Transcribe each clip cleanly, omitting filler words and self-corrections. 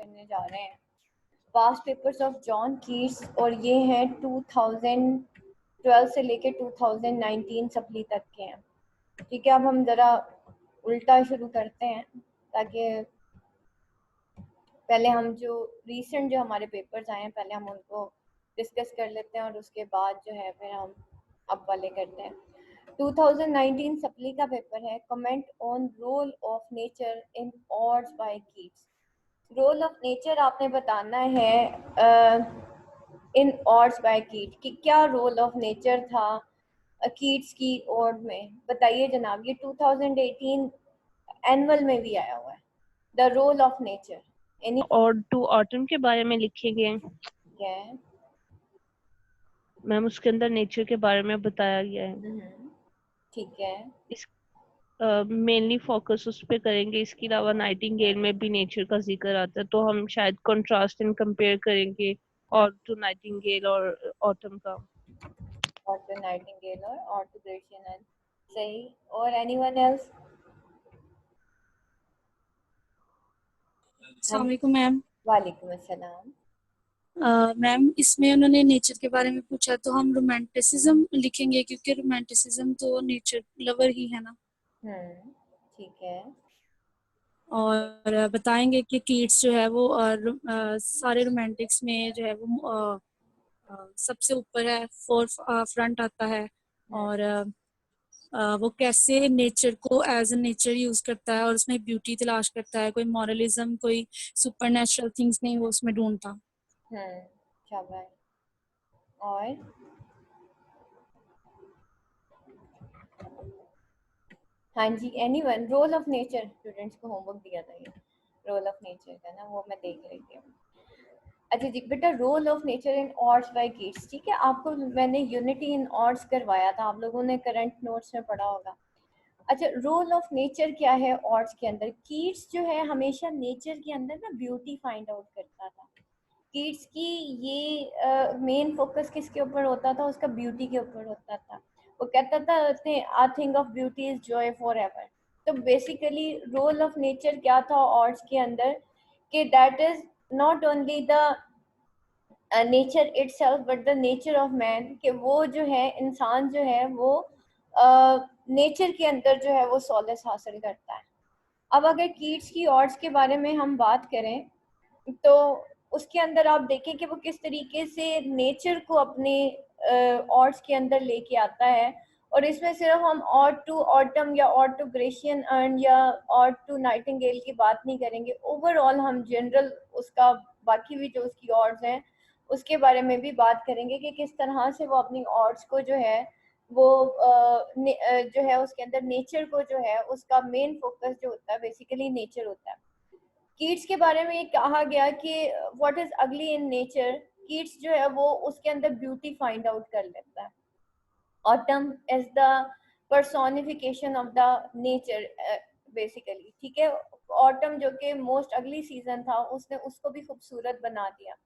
करने जा रहे हैं past papers of John Keats, और ये हैं 2012 से लेके 2019 सप्ली तक के हैं। ठीक है, अब हम ज़रा उल्टा शुरू करते हैं ताकि पहले हम जो रीसेंट जो हमारे पेपर्स आए हैं पहले हम उनको डिस्कस कर लेते हैं और उसके बाद जो है फिर हम अब वाले करते हैं। 2019 सप्ली का पेपर है comment on role of nature in odes by Keats. Role of nature आपने बताना है इन ऑड्स बाय कीट कि क्या रोल ऑफ नेचर था कीट्स की ऑड में। बताइए जनाब, ये 2018 एनुअल में भी आया हुआ है, the role of nature any. और टू ऑटम के बारे में लिखेंगे है मैम, उसके अंदर नेचर के बारे में बताया गया है। ठीक है, इस मेनली फोकस उस पे करेंगे। इसके अलावा नाइटिंगेल में भी नेचर का जिक्र आता है, तो हम शायद कंट्रास्ट एंड कंपेयर करेंगे और टू नाइटिंगेल और ऑटम का। और तो नाइटिंगेल और तो ग्रेशियन। सही, और एनीवन एल्स? अस्सलाम वालेकुम मैम। वालेकुम अस्सलाम। मैम इसमें उन्होंने नेचर के बारे में पूछा तो हम रोमांटिसिज्म लिखेंगे क्योंकि रोमांटिसिज्म तो नेचर लवर ही है ना। ठीक है, और बताएंगे कि कीट्स जो है वो सारे रोमांटिक्स में जो है वो सबसे ऊपर है, फोर फ्रंट आता है। और वो कैसे नेचर को एज ए नेचर यूज करता है और उसमें ब्यूटी तलाश करता है, कोई मॉरलिज्म कोई सुपर नेचुरल थिंग्स नहीं वो उसमें ढूंढता। शाबाश। और हाँ जी, anyone? Role of nature students को होमवर्क दिया था ये रोल ऑफ नेचर का ना, वो मैं देख रही थी। अच्छा जी बेटा, role of nature in odes by Keats. ठीक है, आपको मैंने यूनिटी इन ऑड्स करवाया था, आप लोगों ने करंट नोट्स में पढ़ा होगा। अच्छा, रोल ऑफ नेचर क्या है ऑड्स के अंदर? कीट्स जो है हमेशा नेचर के अंदर ना ब्यूटी फाइंड आउट करता था। कीट्स की ये मेन फोकस किसके ऊपर होता था? उसका ब्यूटी के ऊपर होता था। वो कहता था I think of beauty is Joy for ever. तो बेसिकली रोल ऑफ नेचर क्या था ऑड्स के अंदर कि that is not only the nature itself but the nature of man, कि वो जो है इंसान जो है वो नेचर के अंदर जो है वो सॉलेस हासिल करता है। अब अगर कीट्स की ऑड्स के बारे में हम बात करें तो उसके अंदर आप देखें कि वो किस तरीके से नेचर को अपने ऑड्स के अंदर लेके आता है। और इसमें सिर्फ हम ऑड टू ऑटम या ऑड टू ग्रेशियन अर्न या ऑड टू नाइटिंगेल की बात नहीं करेंगे, ओवरऑल हम जनरल उसका बाकी भी जो उसकी ऑड्स हैं उसके बारे में भी बात करेंगे कि किस तरह से वो अपनी ऑड्स को जो है वो जो है उसके अंदर नेचर को जो है उसका मेन फोकस जो होता है बेसिकली नेचर होता है। कीट्स के बारे में ये कहा गया कि what is ugly in nature, Keats जो है वो उसके अंदर ब्यूटी फाइंड आउट कर लेता है। Autumn is the personification of the nature basically. ठीक है, ऑटम जो कि मोस्ट अगली सीजन था उसने उसको भी खूबसूरत बना दिया।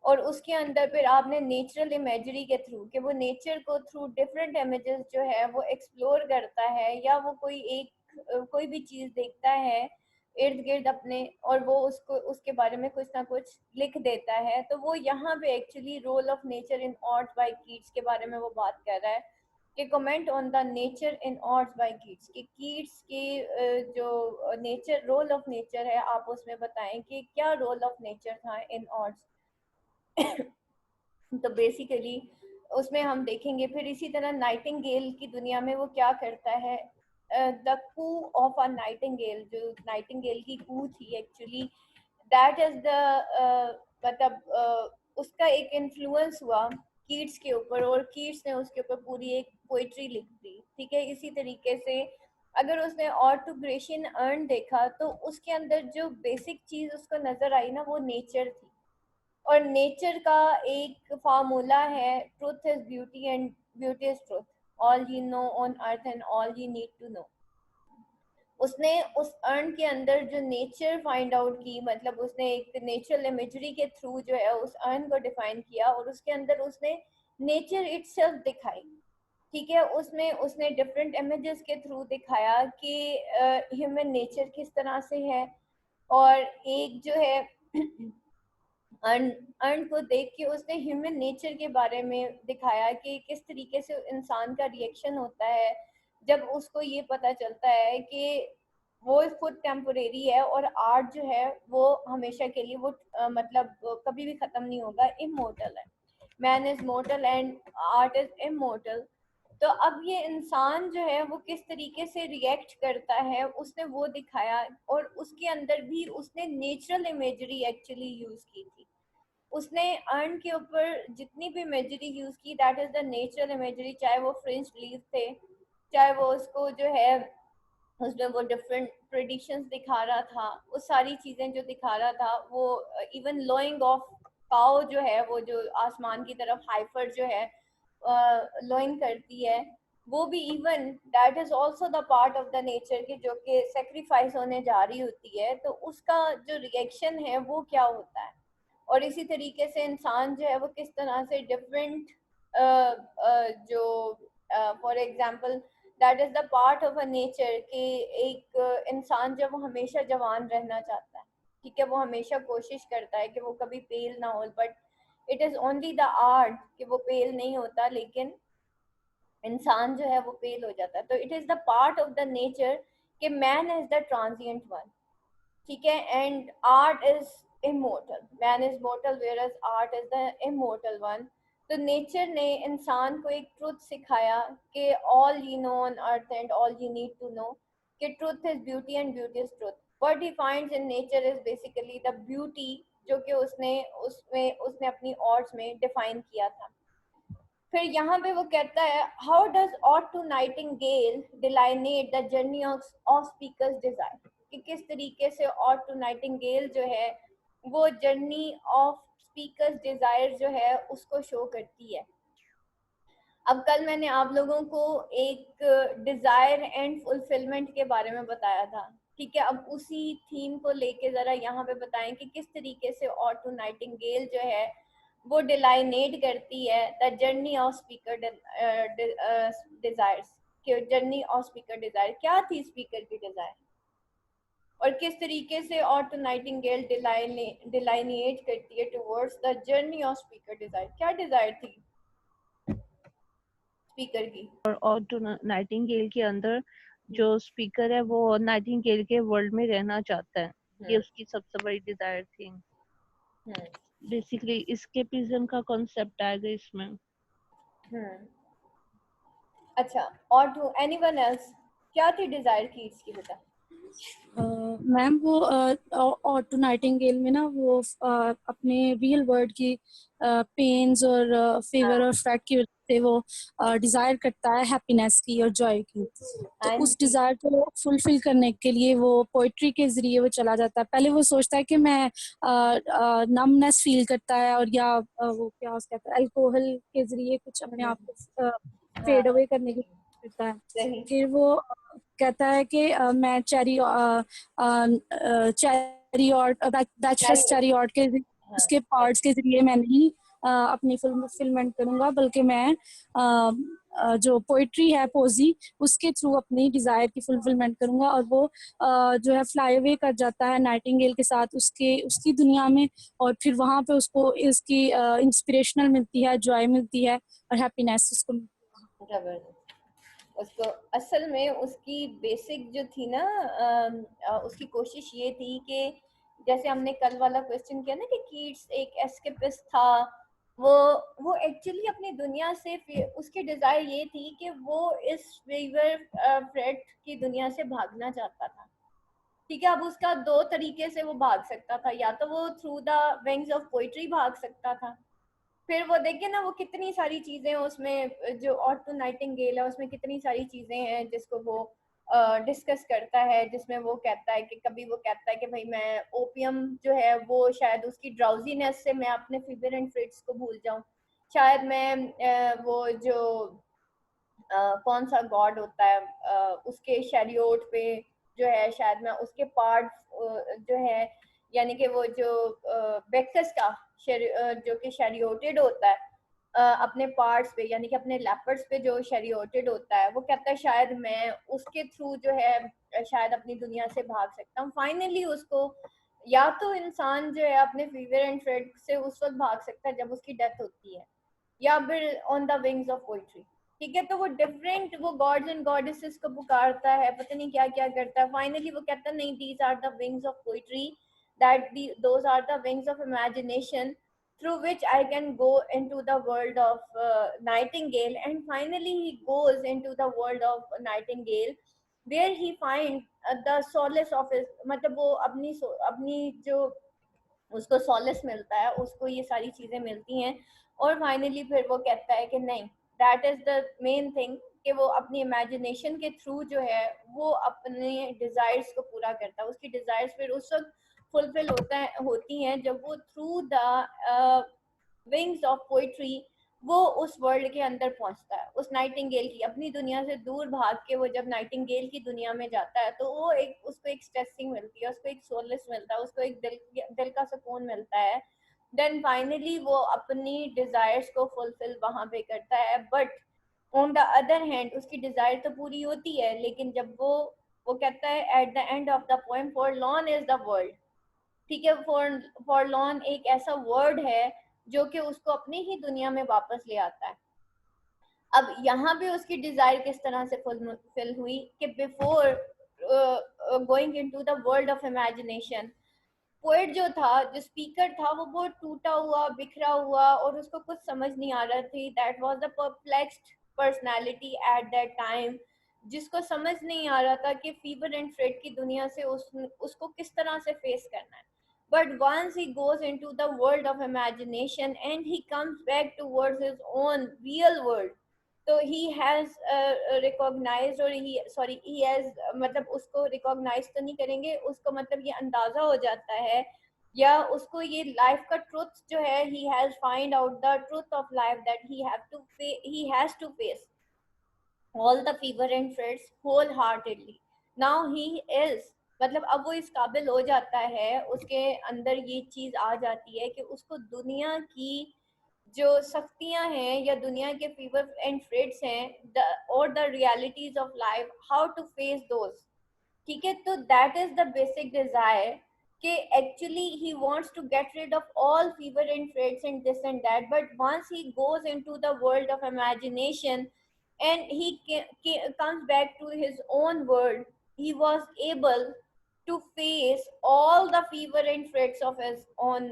और उसके अंदर फिर आपने नेचुरल इमेजरी के थ्रू कि वो नेचर को थ्रू डिफरेंट इमेजेस जो है वो एक्सप्लोर करता है, या वो कोई भी चीज़ देखता है इर्द गिर्द अपने और वो उसको उसके बारे में कुछ ना कुछ लिख देता है। तो वो यहाँ पे actually role of nature in odes by Keats के बारे में वो बात कर रहा है कि comment on the nature in odes by Keats, कि कीट्स की जो नेचर रोल ऑफ नेचर है आप उसमें बताएं कि क्या रोल ऑफ नेचर था इन ऑड्स। तो बेसिकली उसमें हम देखेंगे फिर इसी तरह नाइटिंगेल की दुनिया में वो क्या करता है। The coo of a nightingale, जो नाइटिंगेल की कू थी एक्चुअली दैट इज द मतलब उसका एक इन्फ्लुएंस हुआ कीट्स के ऊपर और कीट्स ने उसके ऊपर पूरी एक पोइट्री लिख दी। ठीक है, इसी तरीके से अगर उसने और टू ग्रेशियन अर्न देखा तो उसके अंदर जो बेसिक चीज़ उसको नज़र आई ना वो नेचर थी। और नेचर का एक फार्मूला है truth is beauty and beauty is truth, all you know on earth and all you need to know. उसने उस अर्न के अंदर जो नेचर फाइंड आउट की, मतलब उसने एक नेचुरल इमेजरी के थ्रू जो है उस अर्न को डिफाइन किया और उसके अंदर उसने नेचर इटसेल्फ दिखाई। ठीक है, उसमें उसने डिफरेंट इमेजेस के थ्रू दिखाया कि ह्यूमन नेचर किस तरह से है। और एक जो है अर्न अर्न को देख के उसने ह्यूमन नेचर के बारे में दिखाया कि किस तरीके से इंसान का रिएक्शन होता है जब उसको ये पता चलता है कि वो खुद टेम्पोरेरी है और आर्ट जो है वो हमेशा के लिए वो मतलब कभी भी खत्म नहीं होगा, इमोर्टल है। Man is mortar and art is immortal. तो अब ये इंसान जो है वो किस तरीके से रिएक्ट करता है उसने वो दिखाया, और उसके अंदर भी उसने नेचुरल इमेजरी एक्चुअली यूज की थी। उसने अर्न के ऊपर जितनी भी इमेजरी यूज की that is the natural imagery, चाहे वो फ्रेंच लीव थे, चाहे वो उसको जो है उसमें वो डिफरेंट ट्रेडिशंस दिखा रहा था, वो सारी चीजें जो दिखा रहा था, वो इवन लोइंग ऑफ काउ जो है वो जो आसमान की तरफ हाइफर जो है लोइंग करती है, वो भी even that is also the part of the nature की जो कि सेक्रीफाइस होने जा रही होती है, तो उसका जो रिएक्शन है वो क्या होता है। और इसी तरीके से इंसान जो है वो किस तरह से डिफरेंट जो for example that is the part of a nature कि एक इंसान जब वो हमेशा जवान रहना चाहता है, ठीक है, वो हमेशा कोशिश करता है कि वो कभी पेल ना हो, but it is only the art कि वो पेल नहीं होता, लेकिन इंसान जो है वो पेल हो जाता है। तो it is the part of the nature कि man is the transient one, ठीक है, and art is immortal, man is mortal whereas art is the immortal one. तो नेचर ने इंसान को एक ट्रुथ सिखाया कि all you know on earth and all you need to know कि truth is beauty and beauty is truth. What he finds in nature is basically the beauty, जो कि उसने अपनी ऑर्ट्स में डिफाइन किया था। फिर यहाँ पे वो कहता है how does ode to nightingale delineate the journey of speaker's desire, कि किस तरीके से ऑट टू नाइटिंगेल जो है वो जर्नी ऑफ स्पीकर्स डिजायर जो है उसको शो करती है। अब कल मैंने आप लोगों को एक डिजायर एंड फुलफिलमेंट के बारे में बताया था, ठीक है, अब उसी थीम को लेके जरा यहाँ पे बताएं कि किस तरीके से ऑटो नाइटिंगेल जो है वो डिलाइनेट करती है the journey of speaker desires, कि जर्नी ऑफ स्पीकर डिजायर क्या थी, स्पीकर की डिजायर, और किस तरीके से ऑटो नाइटिंगेल डिलाइनेट करती है towards the journey of speaker desire, क्या डिजायर थी स्पीकर की। और तो नाइटिंगेल के अंदर जो स्पीकर है वो नाइटिंगेल के वर्ल्ड में रहना चाहता है, ये उसकी सबसे बड़ी डिजायर थी। बेसिकली एस्केपिज्म का कॉन्सेप्ट आएगा इसमें। अच्छा, और टू एनीवन एल्स क्या थी डिजायर की इसकी, बेटा? मैम वो ऑटो नाइटिंगेल में ना वो अपने रियल वर्ल्ड की पेन्स और फेवर और फैक्ट की वजह से वो डिजायर करता है हैप्पीनेस की और जॉय की। तो उस डिजायर को फुलफिल करने के लिए वो पोइट्री के जरिए वो चला जाता है। पहले वो सोचता है कि मैं नमनेस फील करता है, और या वो क्या कहता है अल्कोहल के जरिए कुछ अपने आप को फेड अवे करने की कोशिश करता है। फिर वो कहता है कि मैं चेरी और बैचलर्स चेरी और के उसके पार्ट्स के जरिए मैं नहीं अपनी फिल्मेंट करूंगा, बल्कि मैं जो पोइट्री है पोजी उसके थ्रू अपनी डिजायर की फुलफिलमेंट करूंगा। और वो जो है फ्लाई अवे कर जाता है नाइटिंगेल के साथ उसकी दुनिया में, और फिर वहां पे उसको इसकी इंस्पिरेशनल मिलती है, जॉय मिलती है और हैप्पीनेस उसको मिलती है। उसको असल में उसकी बेसिक जो थी ना उसकी कोशिश ये थी कि जैसे हमने कल वाला क्वेश्चन किया ना कि कीट्स एक एस्केपिस्ट था, वो एक्चुअली अपनी दुनिया से उसकी डिजायर ये थी कि वो इस फीवर फ्रेट की दुनिया से भागना चाहता था, ठीक है। अब उसका दो तरीके से वो भाग सकता था, या तो वो through the wings of poetry भाग सकता था, फिर वो देखिए ना वो कितनी सारी चीजें उसमें जो ऑटो नाइटिंगेल है उसमें कितनी सारी चीजें हैं जिसको वो डिस्कस करता है, जिसमें वो कहता है कि कभी वो कहता है कि भाई मैं ओपियम जो है वो शायद उसकी ड्राउजीनेस से मैं अपने फीवर एंड फ्रिट्स को भूल जाऊं, शायद मैं वो जो कौन सा गॉड होता है उसके शैरियोट पे जो है शायद मैं उसके पार्ट जो है यानी कि वो जो बेक्सस का जो कि शैरियोटेड होता है अपने पार्ट्स पे यानी कि अपने लेपर्ड्स पे जो शैरियोटेड होता है, वो कहता है शायद मैं उसके थ्रू जो है शायद अपनी दुनिया से भाग सकता हूँ। फाइनली उसको या तो इंसान जो है अपने फीवर एंड फ्रेड से उस वक्त भाग सकता है जब उसकी डेथ होती है, या फिर on the wings of poetry. ठीक है, तो वो डिफरेंट, वो गॉड्स एंड गॉडेसेस को पुकारता है, पता नहीं क्या क्या करता है, फाइनली वो कहता है नहीं, these are the wings of poetry, that those are the wings of imagination through which I can go into the world of Nightingale, and finally he goes into the world of Nightingale where he finds the solace of his, मतलब वो अपनी जो उसको solace मिलता है, उसको ये सारी चीजें मिलती हैं, और फाइनली फिर वो कहता है कि नहीं, that is the main thing, कि वो अपनी इमेजिनेशन के थ्रू जो है वो अपने डिजायर्स को पूरा करता है। उसकी डिजायर्स फिर उस वक्त फुलफिल होती हैं जब वो through the wings of poetry वो उस वर्ल्ड के अंदर पहुंचता है, उस नाइटिंगेल की अपनी दुनिया से दूर भाग के वो जब नाइटिंगेल की दुनिया में जाता है तो वो एक, उसको एक स्ट्रेसिंग मिलती है, उसको एक सोलनेस मिलता है, उसको एक दिल का सुकून मिलता है। देन फाइनली वो अपनी डिजायर्स को फुलफिल वहां पे करता है। But on the other hand उसकी डिजायर तो पूरी होती है, लेकिन जब वो कहता है at the end of the poem, for lawn is the world. ठीक है, फॉरलॉन एक ऐसा वर्ड है जो कि उसको अपनी ही दुनिया में वापस ले आता है। अब यहाँ पे उसकी डिजायर किस तरह से फुलफिल हुई कि before going into the world of imagination, poet जो था, जो स्पीकर था, वो बहुत टूटा हुआ, बिखरा हुआ, और उसको कुछ समझ नहीं आ रहा थी। That was the perplexed personality at that time, जिसको समझ नहीं आ रहा था कि फीवर एंड फ्रेड की दुनिया से उसको किस तरह से फेस करना है। But once he goes into the world of imagination and he comes back towards his own real world, तो he has recognized, और he has मतलब उसको recognize तो नहीं करेंगे, उसको मतलब ये अंदाजा हो जाता है, या उसको ये लाइफ का ट्रुथ जो है, he has find out the truth of life, that he has to face all the fever and frets wholeheartedly. Now he is, मतलब अब वो इस काबिल हो जाता है, उसके अंदर ये चीज आ जाती है कि उसको दुनिया की जो सख्तियां हैं या दुनिया के फीवर एंड फ्रेट्स हैं, और the realities of life, how to face those. ठीक है, तो that is the basic desire, कि actually he wants to get rid of all fever and frets and this and that, but once he goes into the world of imagination and he comes back to his own world, he was able to face all the fever and frets of his own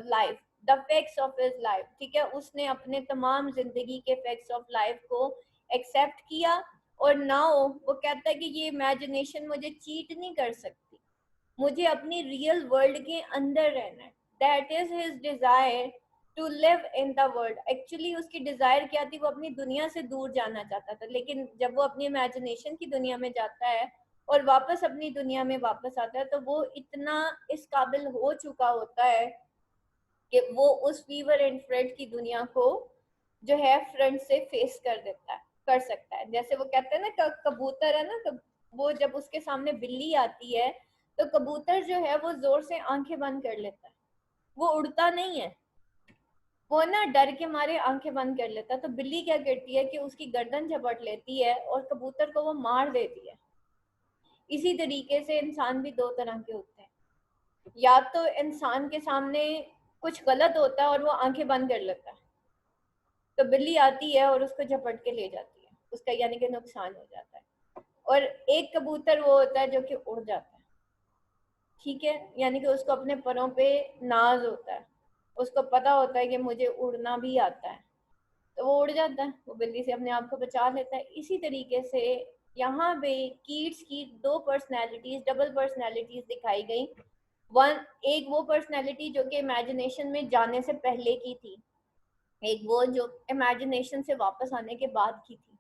life, the facts of his life। ठीक है, उसने अपने तमाम जिंदगी के facts of life को accept किया, और नाउ वो कहता है कि ये इमेजिनेशन मुझे चीट नहीं कर सकती, मुझे अपनी रियल वर्ल्ड के अंदर रहना है। That is his desire to live in the world. Actually उसकी डिजायर क्या थी, वो अपनी दुनिया से दूर जाना चाहता था, लेकिन जब वो अपनी इमेजिनेशन की दुनिया में जाता है और वापस अपनी दुनिया में वापस आता है, तो वो इतना इस काबिल हो चुका होता है कि वो उस फीवर एंड फ्रेड की दुनिया को जो है फ्रंट से फेस कर देता है, कर सकता है। जैसे वो कहते हैं ना, कबूतर है ना, वो जब उसके सामने बिल्ली आती है तो कबूतर जो है वो जोर से आंखें बंद कर लेता है, वो उड़ता नहीं है, वो ना डर के मारे आंखें बंद कर लेता है। तो बिल्ली क्या करती है कि उसकी गर्दन झपट लेती है और कबूतर को वो मार देती है। इसी तरीके से इंसान भी दो तरह के होते हैं, या तो इंसान के सामने कुछ गलत होता है और वो आंखें बंद कर लेता है, तो बिल्ली आती है और उसको झपट के ले जाती है, उसका यानी कि नुकसान हो जाता है। और एक कबूतर वो होता है जो कि उड़ जाता है। ठीक है, यानी कि उसको अपने परों पे नाज होता है, उसको पता होता है कि मुझे उड़ना भी आता है, तो वो उड़ जाता है, वो बिल्ली से अपने आप को बचा लेता है। इसी तरीके से यहाँ पे कीट्स की दो पर्सनैलिटीज, डबल पर्सनैलिटीज दिखाई गई। एक वो पर्सनैलिटी जो कि इमेजिनेशन में जाने से पहले की थी, एक वो जो इमेजिनेशन से वापस आने के बाद की थी।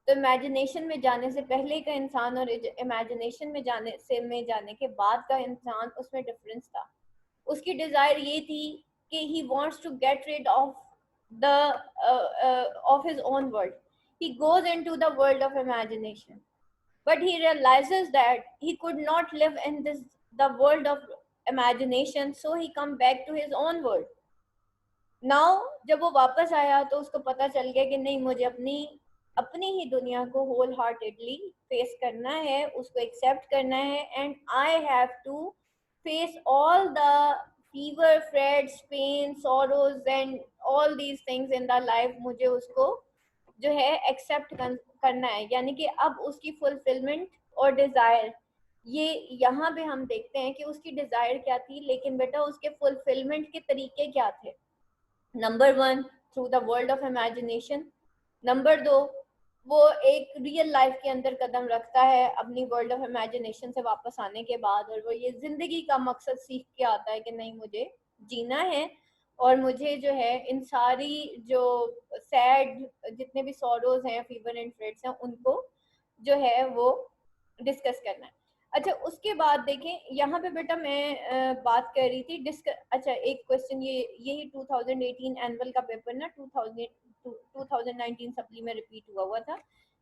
तो इमेजिनेशन में जाने से पहले का इंसान और इमेजिनेशन में जाने के बाद का इंसान, उसमें डिफरेंस था। उसकी डिजायर ये थी कि he wants to get rid of the of his own world. He goes into the world of imagination, but he realizes that he could not live in the world of imagination, so he come back to his own world. Now जब वो वापस आया तो उसको पता चल गया कि नहीं, मुझे अपनी ही दुनिया को होल हार्टेडली फेस करना है, उसको एक्सेप्ट करना है, and I have to face all the fever, frets, pain, sorrows and all these things in the life, मुझे उसको जो है एक्सेप्ट करना है। यानी कि अब उसकी फुलफिलमेंट और डिजायर, ये यहाँ पे हम देखते हैं कि उसकी डिजायर क्या थी, लेकिन बेटा उसके फुलफिलमेंट के तरीके क्या थे। Number one, through the world of imagination. Number दो, वो एक रियल लाइफ के अंदर कदम रखता है अपनी वर्ल्ड ऑफ इमेजिनेशन से वापस आने के बाद, और वो ये जिंदगी का मकसद सीख के आता है कि नहीं, मुझे जीना है और मुझे जो है इन सारी जो सैड जितने भी सॉरोज हैं, फीवर एंड फ्रेट्स हैं, उनको जो है वो डिस्कस करना है। अच्छा, उसके बाद देखें यहाँ पे बेटा मैं बात कर रही थी अच्छा एक क्वेश्चन, ये यही 2018 एनुअल का पेपर ना 2019 सप्ली में रिपीट हुआ था।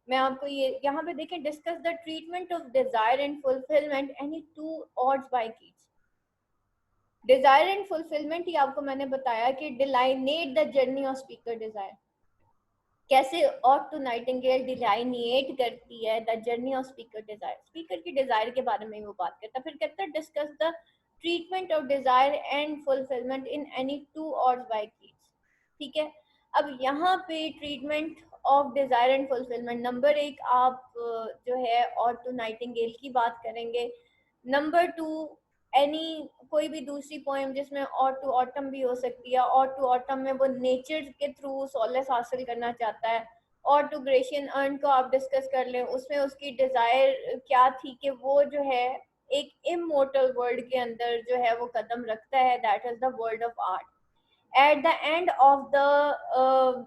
मैं आपको ये यहाँ पे देखें, discuss the treatment of desire and fulfilment any two odes by Keats. Desire and fulfilment ही आपको मैंने बताया कि delineate the journey of speaker desire. कैसे ऑट टू नाइटिंगेल डिलाइनेट करती है the journey of speaker desire, speaker की desire के बारे में वो बात करता है। फिर कहता है discuss the treatment of desire and fulfilment in any two odes by Keats. ठीक है, अब यहाँ पे treatment of desire and fulfilment, number एक आप जो है ऑट टू नाइटिंगेल की बात करेंगे। नंबर टू, एनी कोई भी दूसरी पोएम जिसमें और टू ऑटम भी हो सकती है, और टू ऑटम में वो नेचर के थ्रू सॉलेस हासिल करना चाहता है। और टू ग्रेशियन अर्न को आप डिस्कस कर लें, उसमें उसकी डिजायर क्या थी कि वो जो है एक इमोर्टल वर्ल्ड के अंदर जो है वो कदम रखता है, that is the world of art. At the end of the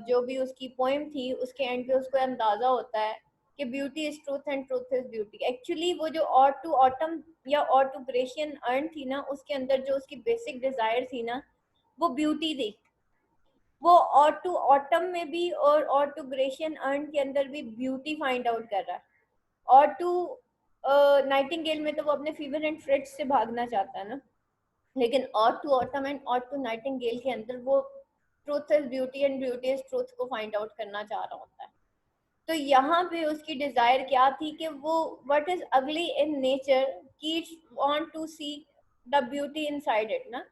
जो भी उसकी पोएम थी, उसके एंड पे उसको अंदाजा होता है कि beauty is truth and truth is beauty. Actually वो जो और टू ऑटम या और टू ग्रेशियन अर्न थी ना, उसके अंदर जो उसकी बेसिक डिजायर थी ना, वो ब्यूटी थी। वो और टू ऑटम में भी और टू ग्रेशियन अर्न के अंदर भी ब्यूटी फाइंड आउट कर रहा है। और टू नाइटिंगेल में तो वो अपने फीवर एंड फ्रेट्स से भागना चाहता है ना, लेकिन और to autumn and ode to Nightingale के अंदर वो truth is beauty and beauty is truth को फाइंड आउट करना चाह रहा होता है। तो यहाँ पे उसकी डिजायर क्या थी कि वो what is ugly in nature, Keats want to see the beauty inside it ना,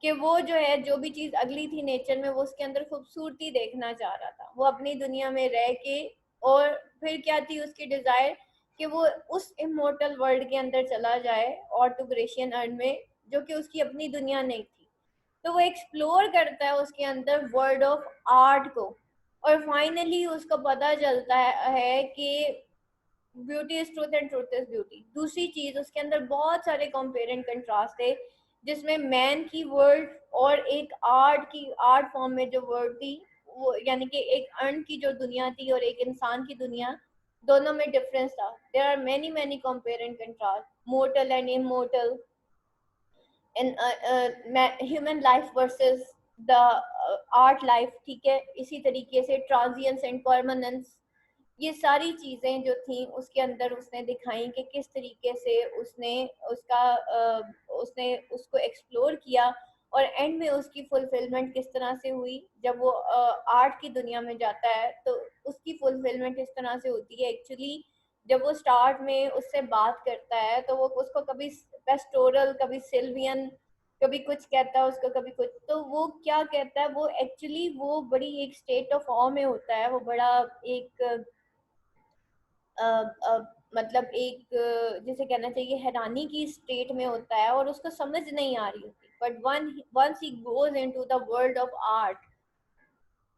कि वो जो है जो भी चीज अगली थी नेचर में, वो उसके अंदर खूबसूरती देखना चाह रहा था, वो अपनी दुनिया में रह के। और फिर क्या थी उसकी डिजायर कि वो उस इमोर्टल वर्ल्ड के अंदर चला जाए, और टू ग्रेशियन अर्न में, जो कि उसकी अपनी दुनिया नहीं थी। तो वो एक्सप्लोर करता है उसके अंदर वर्ल्ड ऑफ आर्ट को, और फाइनली उसको पता चलता है कि beauty is truth and truth is beauty. दूसरी चीज, उसके अंदर बहुत सारे कंपेयर एंड कंट्रास्ट थे, जिसमें मैन की वर्ल्ड और एक आर्ट फॉर्म में जो वर्ल्ड थी, वो यानी कि एक अर्न की जो दुनिया थी और एक इंसान की दुनिया, दोनों में डिफरेंस था। There are many many compare and contrast, mortal and immortal, in human life versus the art life. ठीक है, इसी तरीके से ट्रांजिएंस एंड परमानेंस, ये सारी चीजें जो थी उसके अंदर उसने दिखाई कि किस तरीके से उसने उसने उसको एक्सप्लोर किया, और एंड में उसकी फुलफिलमेंट किस तरह से हुई। जब वो आर्ट की दुनिया में जाता है तो उसकी फुलफिलमेंट इस तरह से होती है एक्चुअली, जब वो स्टार्ट में उससे बात करता है तो वो उसको कभी पेस्टोरल, कभी सिल्वियन, कभी कुछ कहता है उसको, कभी कुछ, तो वो क्या कहता है, वो एक्चुअली वो बड़ी एक स्टेट ऑफ ऑ में होता है, वो बड़ा एक मतलब एक जिसे कहना चाहिए हैरानी की स्टेट में होता है, और उसको समझ नहीं आ रही होती। But once he goes into the world of art,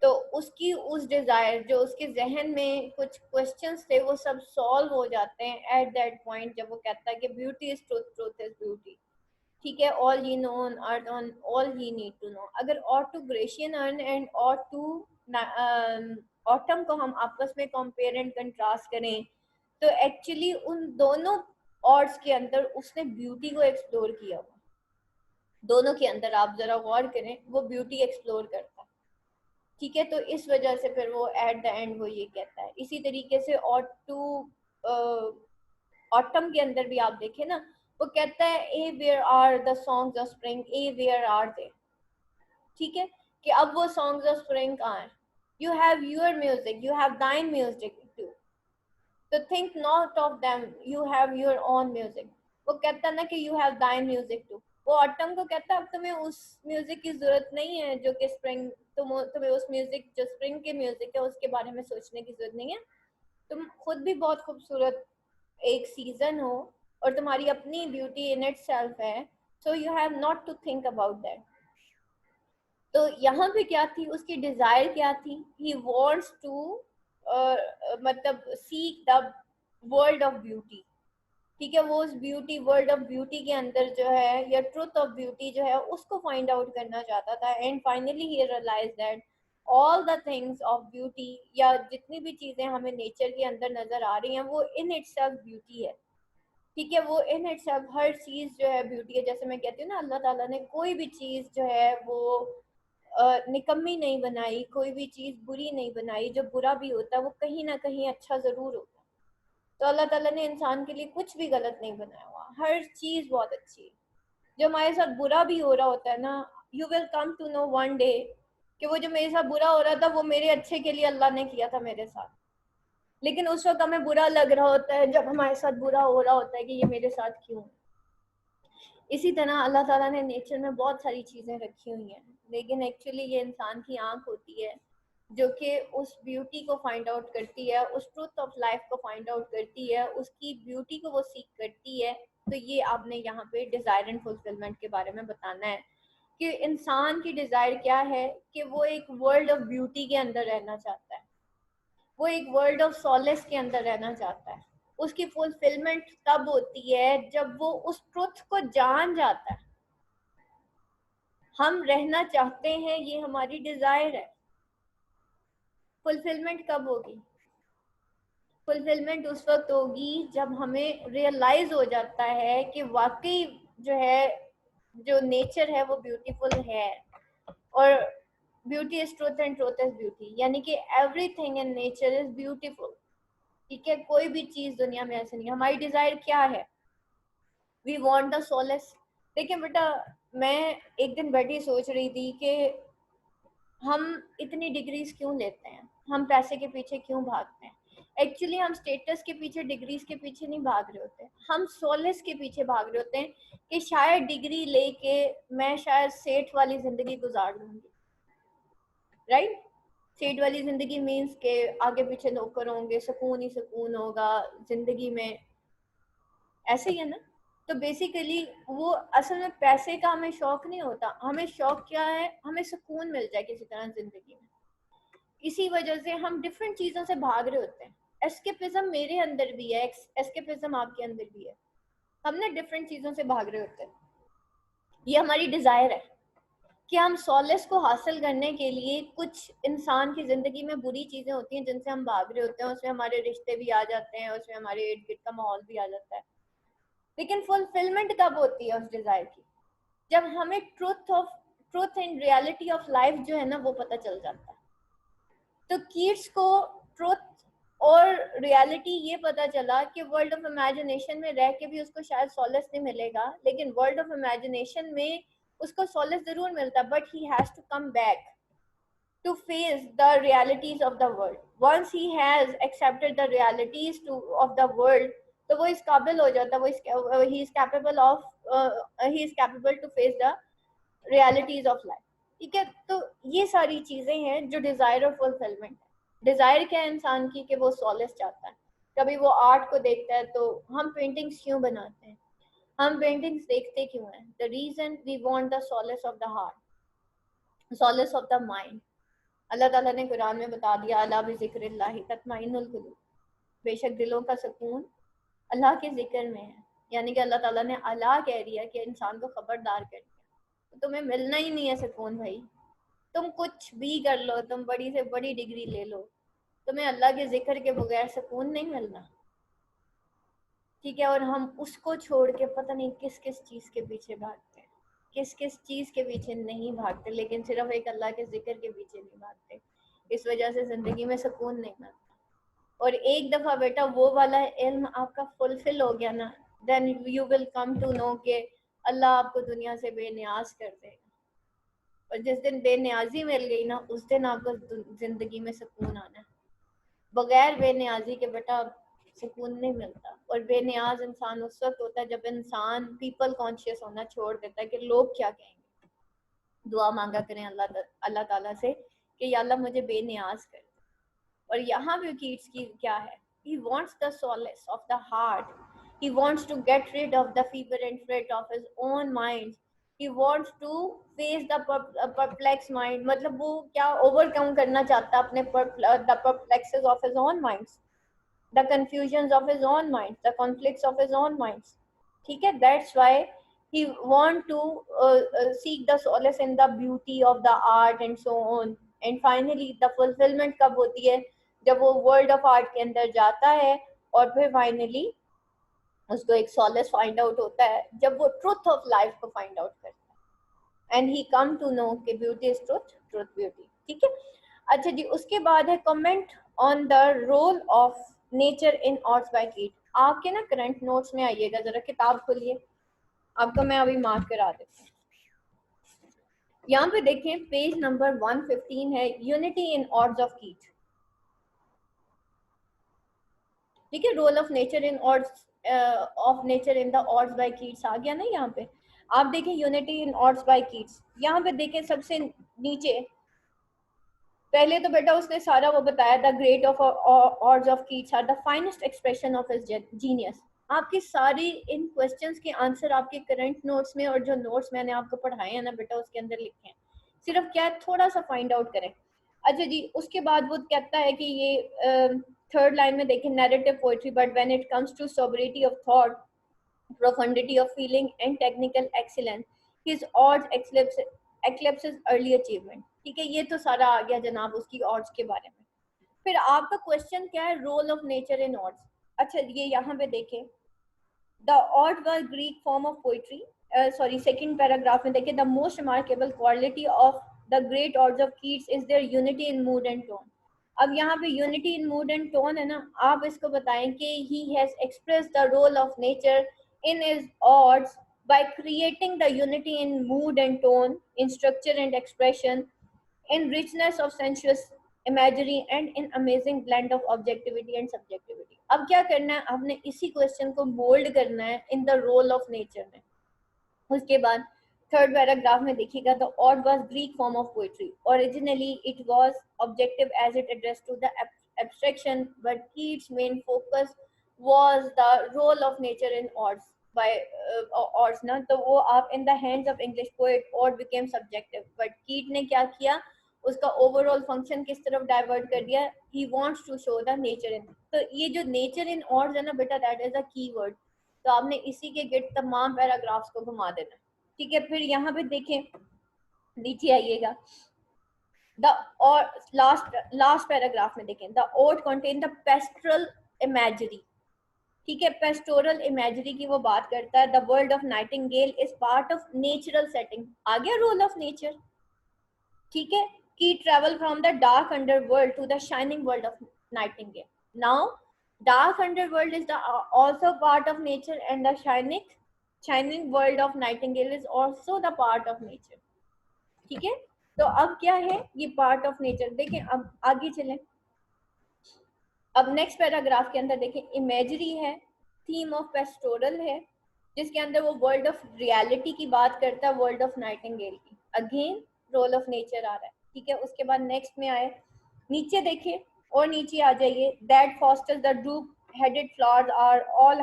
तो उसकी उस डिजायर, जो उसके जहन में कुछ क्वेश्चंस थे, वो सब सॉल्व हो जाते हैं एट दैट पॉइंट, जब वो कहता है कि beauty is truth, truth is beauty. ठीक है, all ye know on earth on all he need to know. अगर ode to Grecian urn and ode to autumn को हम आपस में कंपेयर एंड कंट्रास्ट करें, तो एक्चुअली उन दोनों ऑर्ड्स के अंदर उसने ब्यूटी को एक्सप्लोर किया हुआ। दोनों के अंदर आप जरा गौर करें, वो ब्यूटी एक्सप्लोर करता है। ठीक है, तो इस वजह से फिर वो एट द एंड वो ये कहता है। इसी तरीके से और टू ऑटम के अंदर भी आप देखें ना, वो कहता है ah where are the songs of spring, ah where are they. ठीक है, कि अब वो सॉन्ग्स ऑफ स्प्रिंग कहाँ है। You have your music, you have दाइन म्यूजिक टू, तो think not of them, you have your own music. वो कहता ना कि you have thy music too, वो ऑटम को कहता है अब तुम्हें उस म्यूजिक की जरूरत नहीं है जो कि स्प्रिंग, तुम्हें उस म्यूजिक जो स्प्रिंग के म्यूजिक है उसके बारे में सोचने की जरूरत नहीं है, तुम खुद भी बहुत खूबसूरत एक सीजन हो और तुम्हारी अपनी ब्यूटी इन इट सेल्फ है, so you have not to think about that. तो यहाँ पे क्या थी उसकी डिजायर, क्या थी, ही वांट्स टू मतलब seek the world of beauty, ठीक है, वो उस ब्यूटी, वर्ल्ड ऑफ ब्यूटी के अंदर जो है, या ट्रुथ ऑफ ब्यूटी जो है उसको फाइंड आउट करना चाहता था। And finally he realize that all the things of beauty, या जितनी भी चीजें हमें नेचर के अंदर नजर आ रही हैं वो इन इटसेल्फ ब्यूटी है, ठीक है, वो इन इटसेल्फ हर चीज जो है ब्यूटी है। जैसे मैं कहती हूँ ना, अल्लाह ताला ने कोई भी चीज जो है वो निकम्मी नहीं बनाई, कोई भी चीज बुरी नहीं बनाई, जो बुरा भी होता है वो कहीं ना कहीं अच्छा जरूर होता है। तो अल्लाह ताला ने इंसान के लिए कुछ भी गलत नहीं बनाया हुआ, हर चीज बहुत अच्छी है। जो हमारे साथ बुरा भी हो रहा होता है ना, you will come to know one day कि वो जो मेरे साथ बुरा हो रहा था वो मेरे अच्छे के लिए अल्लाह ने किया था मेरे साथ, लेकिन उस वक्त हमें बुरा लग रहा होता है जब हमारे साथ बुरा हो रहा होता है कि ये मेरे साथ क्यों। इसी तरह अल्लाह ताला ने नेचर में बहुत सारी चीज़ें रखी हुई हैं, लेकिन एक्चुअली ये इंसान की आंख होती है जो कि उस ब्यूटी को फाइंड आउट करती है, उस ट्रूथ ऑफ लाइफ को फाइंड आउट करती है, उसकी ब्यूटी को वो सीख करती है। तो ये आपने यहाँ पे डिज़ायर एंड फुलफिलमेंट के बारे में बताना है कि इंसान की डिज़ायर क्या है, कि वो एक वर्ल्ड ऑफ ब्यूटी के अंदर रहना चाहता है, वो एक वर्ल्ड ऑफ सॉलेस के अंदर रहना चाहता है। उसकी फुलफिलमेंट तब होती है जब वो उस ट्रुथ को जान जाता है। हम रहना चाहते हैं, ये हमारी डिजायर है। फुलफिलमेंट कब होगी? फुलफिलमेंट उस वक्त होगी जब हमें रियलाइज हो जाता है कि वाकई जो है, जो नेचर है वो ब्यूटीफुल है, और beauty is truth and truth is beauty, यानी कि everything in nature is beautiful, ठीक है, कोई भी चीज दुनिया में ऐसे नहीं। हमारी डिजायर क्या है? We want the solace. देखिए बेटा, मैं एक दिन बैठी सोच रही थी कि हम इतनी डिग्रीज क्यों लेते हैं, हम पैसे के पीछे क्यों भागते हैं। एक्चुअली हम स्टेटस के पीछे, डिग्रीज के पीछे नहीं भाग रहे होते, हम सोलेस के पीछे भाग रहे होते हैं कि शायद डिग्री लेके मैं शायद सेठ वाली जिंदगी गुजार लूंगी, राइट। सेठ वाली जिंदगी मीन्स के आगे पीछे नौकर होंगे, सुकून ही सुकून होगा जिंदगी में, ऐसे ही है ना। तो बेसिकली वो असल में पैसे का हमें शौक नहीं होता, हमें शौक क्या है, हमें सुकून मिल जाए किसी तरह जिंदगी में। इसी वजह से हम डिफरेंट चीजों से भाग रहे होते हैं। एस्केपिज्म मेरे अंदर भी है, एस्केपिज्म आपके अंदर भी है, हम ना डिफरेंट चीजों से भाग रहे होते हैं। ये हमारी डिजायर है कि हम सॉलेस को हासिल करने के लिए, कुछ इंसान की जिंदगी में बुरी चीजें होती हैं जिनसे हम भाग रहे होते हैं, उसमें हमारे रिश्ते भी आ जाते हैं, उसमें हमारे इर्द गिर्द का माहौल भी आ जाता है। लेकिन फुलफिलमेंट कब होती है उस डिजायर की? जब हमें truth and reality of life जो है ना वो पता चल जाता है। तो कीट्स को ट्रूथ और रियलिटी ये पता चला कि वर्ल्ड ऑफ इमेजिनेशन में रह के भी उसको शायद सॉलेस नहीं मिलेगा, लेकिन वर्ल्ड ऑफ इमेजिनेशन में उसको सॉलेस जरूर मिलता, but he has to come back to face the realities of the world. Once he has accepted the realities of the world, तो वो इस काबिल हो जाता, वो he is capable to face the realities of life, ठीक है। तो ये सारी चीजें हैं जो डिजायर और फुलफिलमेंट है। डिजायर क्या है इंसान की, कि वो सॉलेस चाहता है। कभी वो आर्ट को देखता है, तो हम पेंटिंग्स क्यों बनाते हैं, हम पेंटिंग्स देखते क्यों हैं? The reason we want the solace of the heart, solace of the mind. Allah ताला ने कुरान में बता दिया, अला बिज़िक्रिल्लाहि तत्मइन्नुल कुलूब, बेशक दिलों का सुकून अल्लाह के जिक्र में है। यानी कि अल्लाह ताला ने अला कह दिया कि इंसान को खबरदार कर दिया, तो तुम्हें मिलना ही नहीं है सुकून भाई। तुम कुछ भी कर लो, तुम बड़ी से बड़ी डिग्री ले लो, तुम्हें अल्लाह के जिक्र के बगैर सुकून नहीं मिलना, ठीक है। और हम उसको छोड़ के पता नहीं किस किस चीज़ के पीछे भागते हैं, किस किस चीज़ के पीछे नहीं भागते, लेकिन सिर्फ एक अल्लाह के जिक्र के पीछे नहीं भागते। इस वजह से ज़िंदगी में सुकून नहीं मिलता। और एक दफ़ा बेटा वो वाला इल्म आपका फुलफिल हो गया ना, then you will come to know कि अल्लाह आपको दुनिया से बेनियाज कर देगा। और जिस दिन बेनियाजी मिल गई ना, उस दिन आपको ज़िंदगी में सुकून आना है। बगैर बेनियाजी के बेटा सुकून नहीं मिलता। और बेनियाज इंसान उस वक्त होता है जब इंसान पीपल कॉन्शियस होना छोड़ देता है कि लोग क्या कहेंगे। दुआ मांगा करें अल्लाह ताला से कि या अल्लाह मुझे बेनियाज कर। और यहाँ भी कीट्स की क्या है, he wants the solace of the heart, he wants to get rid of the fever and fret of his own mind, he wants to face the perplexed mind, मतलब वो क्या ओवरकम करना चाहता है अपने the perplexes of his own minds, the confusions of his own mind, the conflicts of his own minds. ठीक है, that's why he want to seek the solace in the beauty of the art and so on. And finally the fulfillment कब होती है, जब वो world of art के अंदर जाता है और फिर फाइनली उसको एक सॉलेस फाइंड आउट होता है जब वो ट्रुथ ऑफ लाइफ को फाइंड आउट करता है। And he come to know कि beauty is truth, truth beauty. ठीक है, अच्छा जी, उसके बाद है comment on the role of nature in arts by Keats. आपके ना करंट नोट्स में आइएगा, जरा किताब खोलिए, आपको मैं अभी मार्क करा देती हूँ। यहाँ पे देखें पेज नंबर 115 है, unity in odes of Keats. ठीक है, role of nature in odes of nature in the odes by Keats आ गया ना। यहाँ पे आप देखें unity in odes by Keats, यहाँ पे देखें सबसे नीचे पहले तो बेटा उसने सारा वो बताया, the great of odes of Keats are the finest expression of his genius. आपकी सारी इन क्वेश्चंस के आंसर आपके करंट नोट्स में और जो नोट्स मैंने आपको पढ़ाए हैं ना बेटा उसके अंदर लिखे हैं, सिर्फ क्या थोड़ा सा फाइंड आउट करें। अच्छा जी, उसके बाद वो कहता है कि ये थर्ड लाइन में देखें, narrative poetry but when it comes to sobriety of thought, profundity of feeling and technical excellence, his odds eclipses early achievement। ठीक है, ये तो सारा आ गया जनाब उसकी ऑड्स के बारे में। फिर आपका क्वेश्चन क्या है, role of nature in odes. अच्छा ये यहाँ पे देखें, the ode was Greek form of poetry, sorry second paragraph में देखें, the most remarkable quality of the great odds of Keats is their unity in mood and tone। अब यहाँ पे unity in mood and tone है ना, आप इसको बताएं कि he has expressed the role of nature in his odds by creating the unity in mood and tone, in structure and expression, in richness of sensuous imagery and in amazing blend of objectivity and subjectivity। अब क्या करना है, आपने इसी question को mould करना है in the role of nature में। उसके बाद थर्ड पैराग्राफ में देखिएगा, the ode was Greek form of poetry, originally it was objective as it address to the abstraction, but Keats' main focus was the role of nature in odds by odds ना, तो वो आप in the hands of English poet odd became subjective, but Keats ने क्या किया, उसका overall function किस तरफ डाइवर्ट कर दिया, he wants to show the nature in। तो ये जो नेचर इन odds है ना बेटा, that is a key word, तो आपने इसी के गिर्द तमाम पैराग्राफ्स को घुमा देना। ठीक है, फिर यहाँ पे देखें नीचे आइएगा, द और लास्ट पैराग्राफ में देखें, the ode contain the pastoral imagery. ठीक है, पेस्टोरल इमेजरी की वो बात करता है। The world of nightingale is part of natural setting, आ गया रोल ऑफ नेचर। ठीक है, की travel from the dark underworld to the shining world of nightingale. Now dark underworld is the also part of nature and the shining world of nightingale is also the part of nature। ठीक है, तो अब क्या है, ये part of nature. देखें अब आगे चलें, अब नेक्स्ट पैराग्राफ के अंदर देखें, इमेजरी है, थीम ऑफ पेस्टोरल है, जिसके अंदर वो वर्ल्ड ऑफ रियलिटी की बात करता है, वर्ल्ड ऑफ नाइटिंगेल की। अगेन रोल ऑफ नेचर आ रहा है। ठीक है, उसके बाद नेक्स्ट में आए, नीचे देखिए और नीचे आ जाइए, that fosters the droop headed flowers are all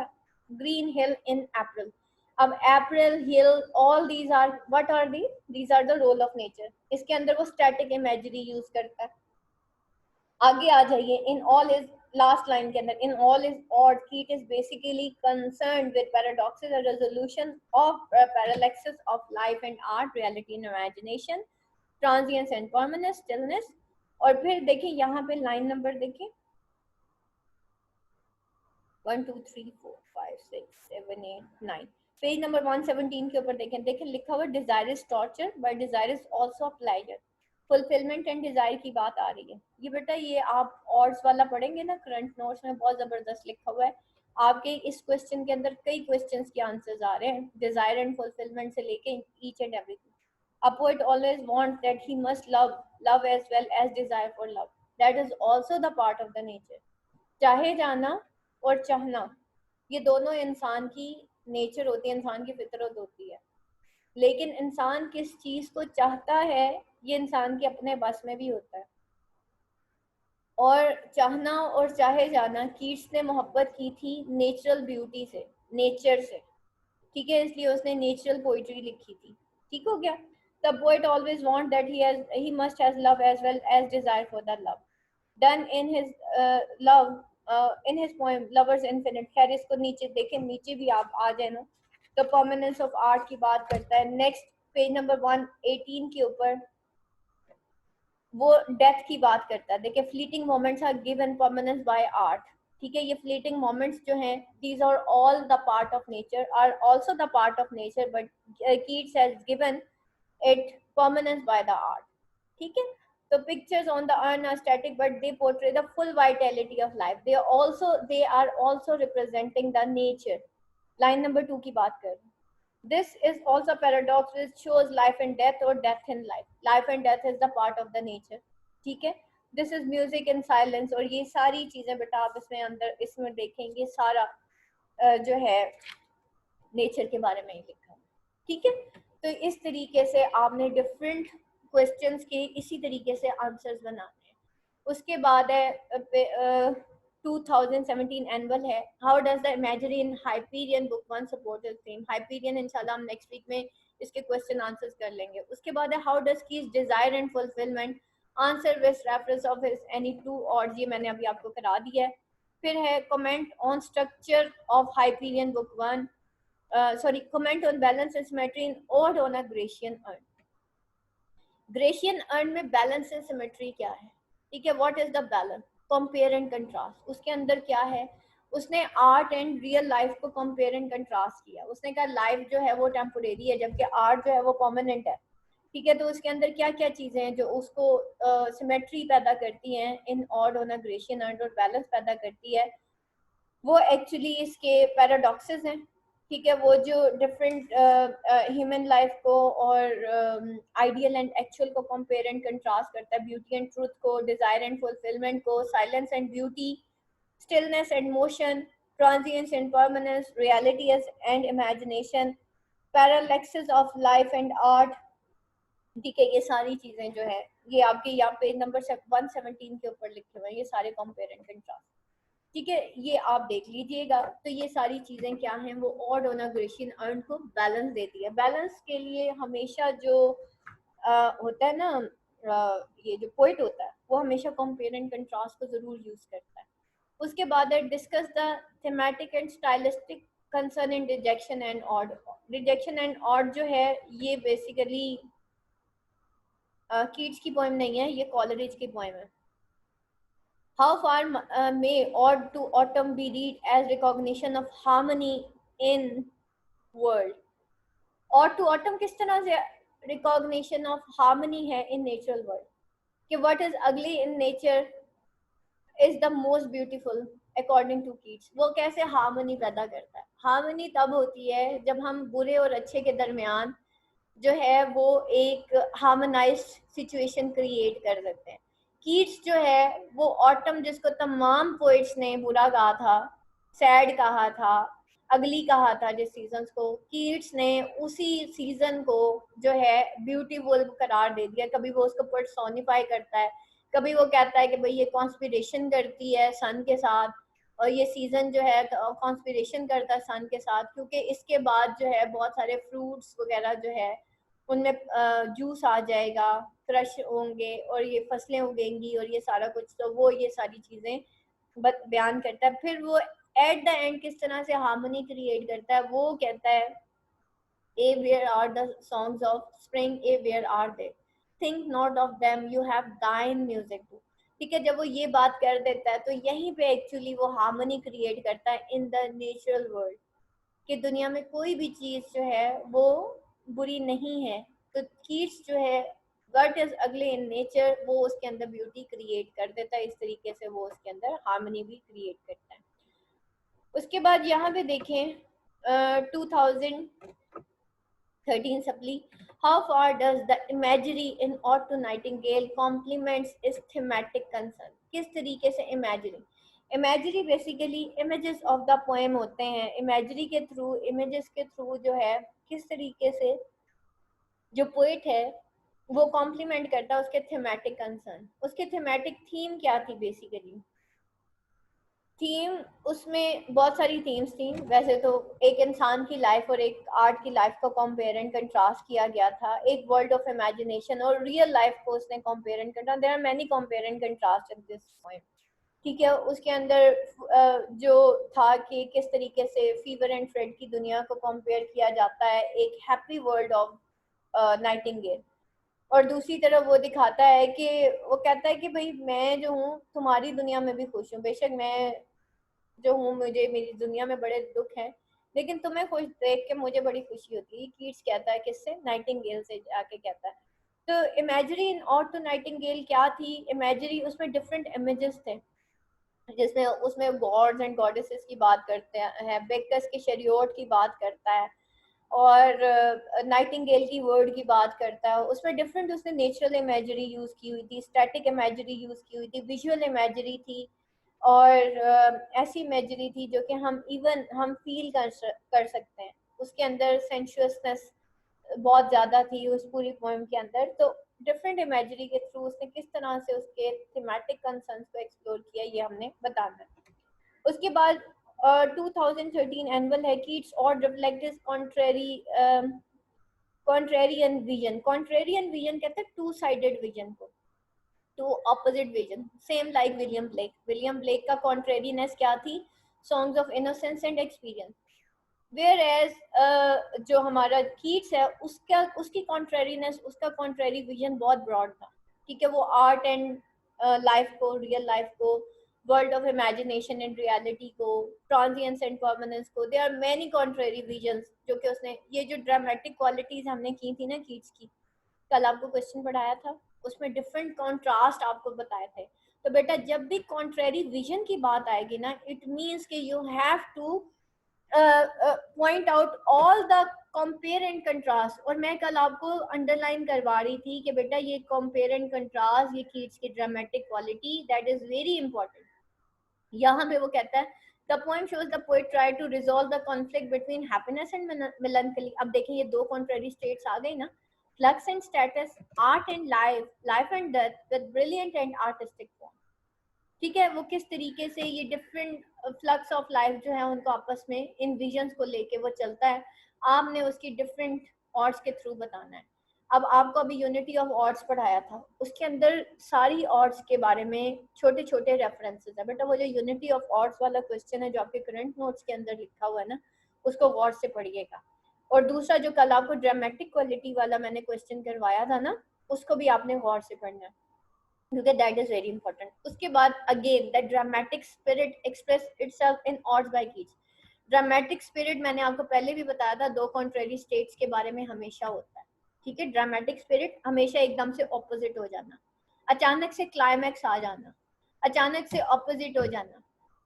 green hill in April. अब April hill, all these are what are these are the role of nature. इसके अंदर वो स्टैटिक इमेजरी यूज करता है। आगे आ जाइए, in all is, last line के अंदर, in all is ode, Keats is basically concerned with paradoxes and resolution of parallaxes of life and art, reality and imagination, transience and permanence, stillness. और फिर देखिए यहाँ पे लाइन नंबर देखिए 1 2 3 4 5 6 7 8 9, page number 117 के ऊपर देखें लिखा हुआ, desire is torture but desire is also pleasure. Fulfilment and desire की बात आ रही है। ये बेटा ये आप ऑड्स वाला पढ़ेंगे ना, करंट नोट्स में बहुत जबरदस्त लिखा हुआ है। आपके इस क्वेश्चन के अंदर कई क्वेश्चंस के आंसर्स आ रहे हैं, डिजायर एंड फुलफिलमेंट से लेके each and everything. A poet always wants that he must love as well as desire for love. That is also the part of the nature. चाहे जाना और चाहना, ये दोनों इंसान की नेचर होती है, इंसान की फितरत होती है। लेकिन इंसान किस चीज को चाहता है ये इंसान के अपने बस में भी होता है। और चाहना और चाहे जाना, कीट्स ने मोहब्बत की थी नेचुरल ब्यूटी से, नेचर से, ठीक है, इसलिए उसने नेचुरल पोइट्री लिखी थी। ठीक हो गया। The poet always want that he must has love as well as desire for the love done in his love in his poem lovers infinite. खैर इसको नीचे देखें, नीचे भी आप आ जाए ना, तो परमानेंस ऑफ आर्ट की बात करता है। नेक्स्ट पेज नंबर 118 के ऊपर वो डेथ की बात करता है। देखिए, fleeting moments are given permanence by art. ठीक है, ये फ्लीटिंग मोमेंट्स जो हैं, these are all the part of nature, are also the part of nature, but Keats has given it permanence by the art. ठीक है, तो pictures on the urn are static but they portray the full vitality of life. They are also representing the nature. Line number 2 की बात कर। This is also a paradox which shows life and death or death and life. Life and death is the part of the nature. ठीक है, this is music and silence। और ये सारी चीजें बेटा आप इसमें अंदर इसमें देखेंगे, सारा जो है नेचर के बारे में ही लिखा है। ठीक है, तो इस तरीके से आपने डिफरेंट क्वेश्चंस के इसी तरीके से आंसर्स बनाने हैं। उसके बाद है 2017 एनुअल है, how does the imaginary in Hyperion book one support this theme. Hyperion इंशाल्लाह हम नेक्स्ट वीक में इसके क्वेश्चन आंसर्स कर लेंगे। उसके बाद है how does keys Dzire and fulfilment answer with reference of his any two odds, ये मैंने अभी आपको करा दिया है। फिर है comment on structure of Hyperion book one, comment on balance and symmetry in ode on a Grecian urn। Grecian earn में बैलेंस एंड सिमेट्री क्या है? ठीक है, what is the balance, compare and contrast. उसके अंदर क्या है, उसने आर्ट एंड रियल लाइफ को कंपेयर एंड कंट्रास्ट किया। उसने कहा लाइफ जो है वो टेम्पोरेरी है जबकि आर्ट जो है वो परमानेंट है। ठीक है, तो उसके अंदर क्या क्या चीजें हैं जो उसको सिमेट्री पैदा करती हैं in ode on a Grecian urn, और बैलेंस पैदा करती है, वो एक्चुअली इसके पैराडॉक्सेस हैं। ठीक है, वो जो डिफरेंट ह्यूमन लाइफ को और आइडियल एंड एक्चुअल को कंपेयर एंड कंट्रास्ट करता है, ब्यूटी एंड ट्रूथ को, डिजायर एंड फुलफिलमेंट को, silence and beauty, stillness and motion, transience and permanence, reality and imagination, parallaxes of life and art. ठीक है, ये सारी चीजें जो है ये आपके यहाँ पेज नंबर 117 के ऊपर लिखे हुए हैं, ये सारे कंपेयर एंड कंट्रास्ट। ठीक है, ये आप देख लीजिएगा। तो ये सारी चीजें क्या हैं, वो odd on a Grecian earn को बैलेंस देती है। बैलेंस के लिए हमेशा जो होता है ना, ये जो पोइट होता है वो हमेशा कंपेयर एंड कंट्रास्ट को जरूर यूज करता है। उसके बाद है discuss the thematic and stylistic concern in rejection and odd. Rejection and odd जो है ये बेसिकली कीट्स की पोएम नहीं है, ये कॉलरिज की पोएम है। How far may Ode to Autumn be read as recognition of harmony in world? Ode to Autumn किस तरह से recognition of harmony है in natural world? कि what is ugly in nature is the most beautiful according to Keats। वो कैसे harmony पैदा करता है? हार्मनी तब होती है जब हम बुरे और अच्छे के दरमियान जो है वो एक हार्मोनाइज्ड सिचुएशन क्रिएट कर सकते हैं। कीट्स जो है वो ऑटम, जिसको तमाम पोइट्स ने बुरा कहा था, सैड कहा था, अगली कहा था, जिस सीजन्स को, कीट्स ने उसी सीजन को जो है ब्यूटीफुल करार दे दिया। कभी वो उसको पर्सोनिफाई करता है, कभी वो कहता है कि भाई ये कॉन्स्पिरेशन करती है सन के साथ, और ये सीजन जो है कॉन्स्पिरेशन करता है सन के साथ, क्योंकि इसके बाद जो है बहुत सारे फ्रूट्स वगैरह जो है उनमें जूस आ जाएगा, क्रश होंगे और ये फसलें उगेंगी और ये सारा कुछ, तो वो ये सारी चीजें बयान करता है। फिर वो एट द एंड किस तरह से हार्मनी क्रिएट करता है, वो कहता है ah where are the songs of spring, ah where are they, think not of them, you have दाइन म्यूजिक टू। ठीक है, जब वो ये बात कर देता है तो यहीं पे एक्चुअली वो हार्मनी क्रिएट करता है इन द नेचुरल वर्ल्ड, कि दुनिया में कोई भी चीज जो है वो बुरी नहीं है। तो कीट्स जो है what is ugly in nature, वो उसके अंदर ब्यूटी क्रिएट कर देता है, इस तरीके से वो उसके अंदर हार्मनी भी क्रिएट करता है। उसके बाद यहाँ पे देखें 2013 supply, how far does the imagery in ode to nightingale compliments इस थीमेटिक कंसर्न। किस तरीके से imagery, imagery basically images of the poem होते हैं। इमेजरी के थ्रू, इमेजेस के थ्रू जो है किस तरीके से जो पोइट है वो कॉम्प्लीमेंट करता है उसके थीमेटिक कंसर्न। उसके थीमेटिक थीम क्या थी बेसिकली? थीम उसमें बहुत सारी थीम्स थी। वैसे तो एक इंसान की लाइफ और एक आर्ट की लाइफ को कंपेयर एंड कंट्रास्ट किया गया था। एक वर्ल्ड ऑफ इमेजिनेशन और रियल लाइफ को उसने compare and contrast, there are many compare and contrast in this point. ठीक है, उसके अंदर जो था कि किस तरीके से फीवर एंड फ्रेड की दुनिया को कंपेयर किया जाता है एक हैप्पी वर्ल्ड ऑफ नाइटिंगेल, और दूसरी तरफ वो दिखाता है कि वो कहता है कि भाई मैं जो हूँ तुम्हारी दुनिया में भी खुश हूँ, बेशक मैं जो हूँ मुझे मेरी दुनिया में बड़े दुख हैं, लेकिन तुम्हें खुश देख के मुझे बड़ी खुशी होती है। कीट्स कहता है किससे? नाइटिंगेल से जाके कहता है। तो इमेजरी इन और टू नाइटिंगेल क्या थी? इमेजरी उसमें डिफरेंट इमेजेस थे, जिसमें उसमें गॉड्स एंड गॉडेसेस की बात करते हैं, बेकस के शेरियोट की बात करता है, और नाइटिंगेल की वर्ड की बात करता है। उसमें डिफरेंट उसने नेचुरल इमेजरी यूज की हुई थी, स्टैटिक इमेजरी यूज की हुई थी, विजुअल इमेजरी थी, और ऐसी इमेजरी थी जो कि हम फील कर सकते हैं। उसके अंदर सेंशुअसनेस बहुत ज़्यादा थी उस पूरी पोएम के अंदर। तो डिफरेंट इमेजरी के थ्रू उसने किस तरह से उसके थीमेटिक कंसर्न्स को एक्सप्लोर किया ये हमने बताना है। उसके बाद 2013 एनुअल है कीट्स और reflect is contrarian vision. Contrarian vision कहते हैं टू साइडेड विजन को, two opposite vision, same like William Blake. William Blake का कॉन्ट्रेरियनेस क्या थी? Songs of innocence and experience. Where as जो हमारा कीट्स है उसका उसकी कॉन्ट्रेरीनेस, उसका कॉन्ट्रेरी विजन बहुत ब्रॉड था। ठीक है, वो आर्ट एंड लाइफ को, रियल लाइफ को, world of imagination and reality को, ट्रांजिएंस एंड परमानेंस को, there are many contrary visions जो कि उसने, ये जो ड्रामेटिक क्वालिटीज हमने की थी ना कीट्स की, कल आपको क्वेश्चन पढ़ाया था उसमें डिफरेंट कॉन्ट्रास्ट आपको बताए थे। तो बेटा जब भी कॉन्ट्रेरी विजन की बात आएगी ना, इट मीन्स कि you have two point out all the compare and contrast. और मैं कल आपको अंडरलाइन करवा रही थी कि बेटा ये कंपेयर एंड कंट्रास्ट, ये कीट्स की dramatic quality, that is very important. यहाँ पे वो कहता है the poem shows the poet try to resolve the conflict between happiness and melancholy. अब देखिए ये दो कॉन्ट्रेरी स्टेट्स आ गई ना, flux and status, art and life, life and death with brilliant and artistic form. ठीक है, वो किस तरीके से ये डिफरेंट फ्लक्स ऑफ लाइफ जो है उनको आपस में इन विजन्स को लेके वो चलता है। आपने उसकी डिफरेंट ऑर्ड्स के थ्रू बताना है। अब आपको अभी यूनिटी ऑफ ऑर्ड्स पढ़ाया था, उसके अंदर सारी ऑर्ड्स के बारे में छोटे छोटे रेफरेंसेस है। बेटा वो जो यूनिटी ऑफ ऑर्ड्स वाला क्वेश्चन है जो आपके करंट नोट्स के अंदर लिखा हुआ है ना, उसको गौर से पढ़िएगा। और दूसरा जो कल आपको ड्रामेटिक क्वालिटी वाला मैंने क्वेश्चन करवाया था ना, उसको भी आपने गौर से पढ़ना है क्योंकि दैट इज वेरी इंपॉर्टेंट। उसके बाद again the dramatic spirit express itself in odes by Keats. Dramatic spirit मैंने आपको पहले भी बताया था, दो कॉन्ट्रेरी स्टेट्स के बारे में हमेशा होता है। ठीक है, ड्रामेटिक स्पिरिट हमेशा एकदम से ऑपोजिट हो जाना, अचानक से क्लाइमैक्स आ जाना, अचानक से ऑपोजिट हो जाना।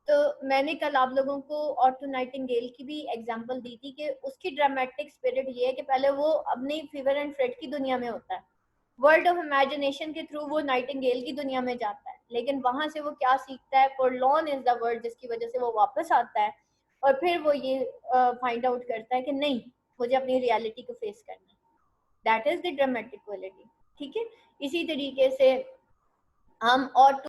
तो मैंने कल आप लोगों को ऑटो नाइटिंगेल की भी एग्जांपल दी थी कि उसकी ड्रामेटिक स्पिरिट ये है कि पहले वो अपनी फीवर एंड फ्रेड की दुनिया में होता है, वर्ल्ड ऑफ इमेजिनेशन के थ्रू वो नाइटिंगेल की दुनिया में जाता है, लेकिन वहां से वो क्या सीखता है? फॉरलॉर्न इज द वर्ड, जिसकी वजह से वो वापस आता है और फिर वो ये फाइंड आउट करता है कि नहीं, मुझे अपनी रियलिटी को फेस करना है। That is the dramatic quality. ठीक है, इसी तरीके से हम और